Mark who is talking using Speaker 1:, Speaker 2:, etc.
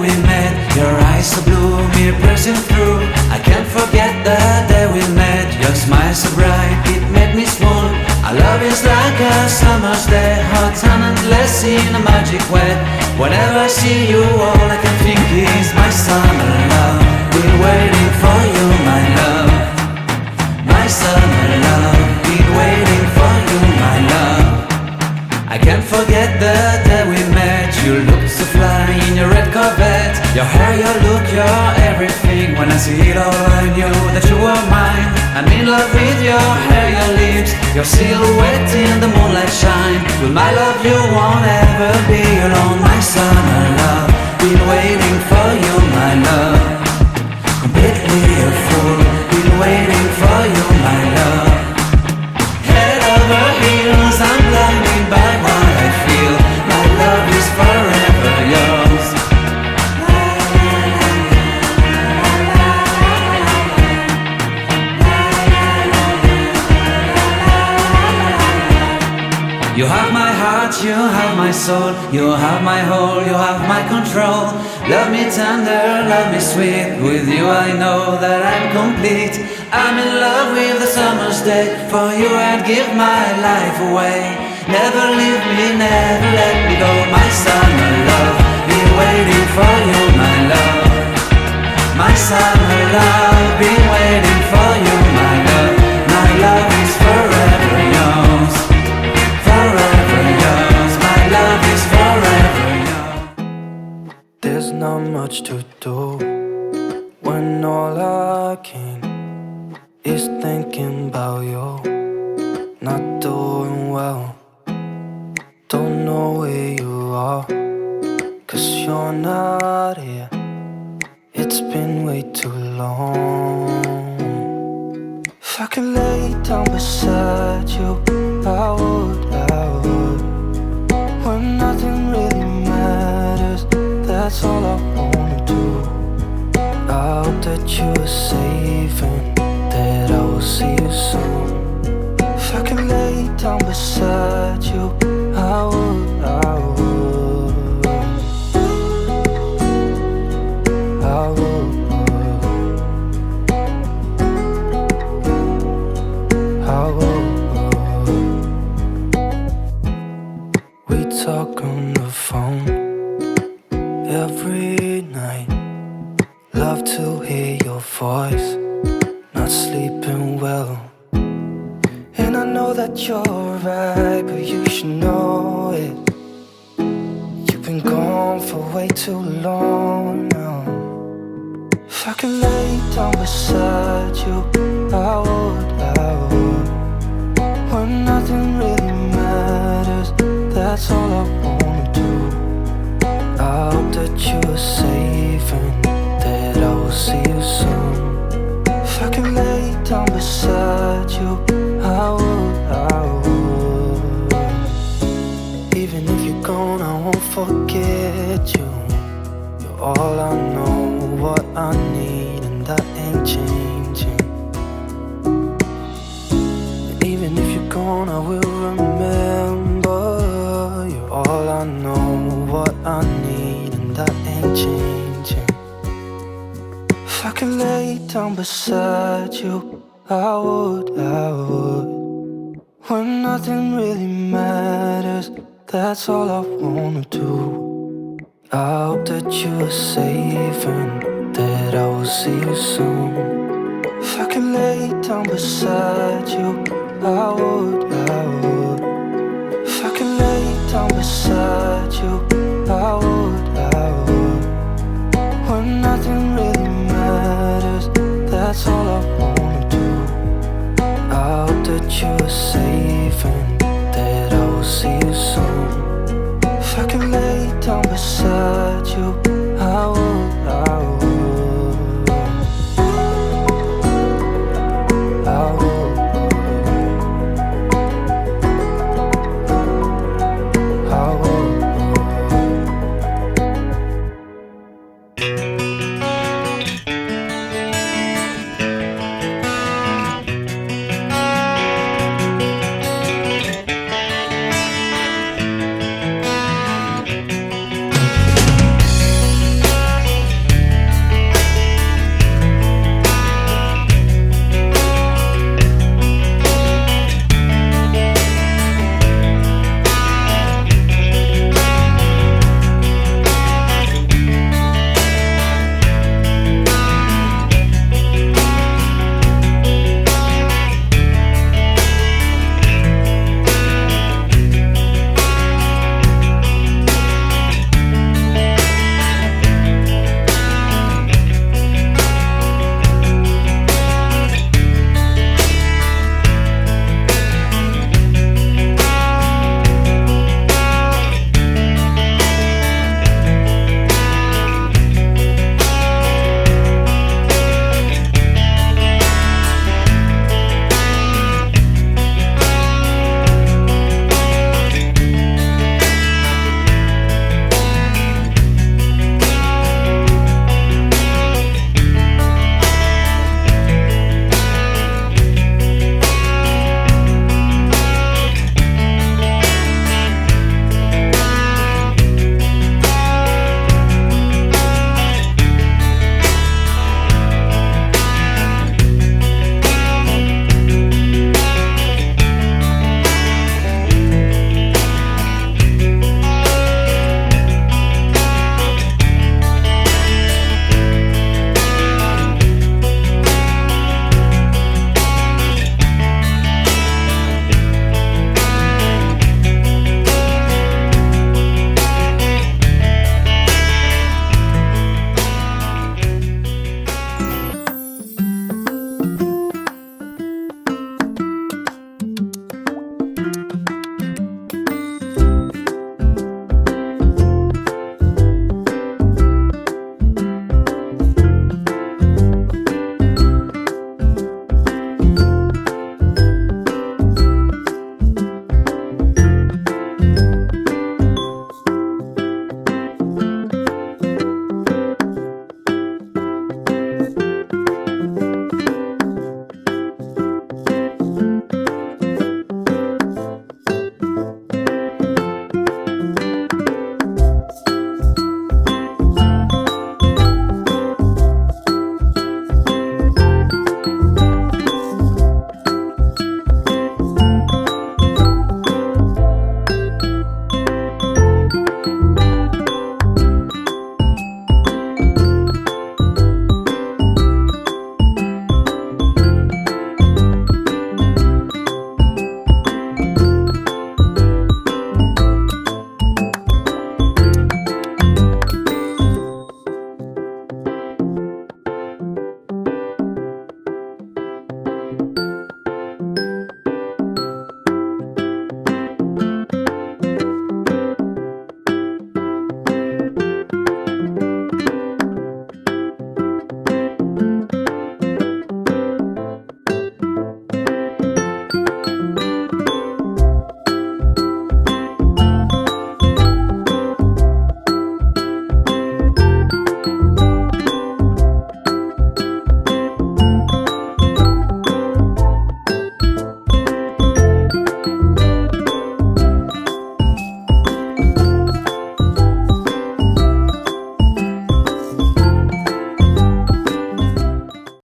Speaker 1: we met. Your eyes so blue, me piercing through. I can't forget the day we met. Your smile so bright, it made me swoon. Our love is like a summer's day, hot and endless in a magic way. Whenever I see you, all I can think is my summer love. Been waiting for you, my love. My summer love. Been waiting for you, my love. I can't forget the day we met. You looked so fly in your red Corvette. Your hair, your look, your everything. When I see it all, I knew that you were mine. I'm in love with your hair, your lips, your silhouette in the moonlight shine. With my love you won't ever be alone. My summer love, been waiting for you, my love. Completely a fool, been waiting for you, my love. Head over heels, I'm blinded by what I feel. My love is forever yours. You have my heart, you have my soul. You have my whole, you have my control. Love me tender, love me sweet. With you I know that I'm complete. I'm in love with the summer's day. For you I'd give my life away. Never leave me, never let me go. My summer love, been waiting for you, my love. My summer love, been waiting for you, my love. My love is forever yours. Forever yours, my love is forever yours.
Speaker 2: There's not much to do when all I can is thinking about you. Not doing well, don't know where you are, 'cause you're not here. It's been way too long. If I could lay down beside you, I would. When nothing really matters, that's all I wanna do. I hope that you are safe and that I will see you soon. If I could lay down beside you, I would. I would. I would. We talk on the phone every night. Love to hear your voice. Not sleeping well, and I know that you're right, but you should know it. You've been gone for way too long now. If I could lay down beside you, I would. When nothing really matters, that's all I wanna do. I hope that you are safe and that I will see you soon. If I can lay down beside you, I would. Even if you're gone, I won't forget you. You're all I know, what I need, and that ain't changing. Even if you're gone, I will remember. You're all I know, what I need, and that ain't changing. If I could lay down beside you, I would. When nothing really matters, that's all I wanna do. I hope that you are safe and that I will see you soon. If I could lay down beside you, I would. If I could lay down beside you, I would. When nothing really matters, that's all I wanna do. I hope that you are safe and that I will see you soon. If I could lay down beside you, I would.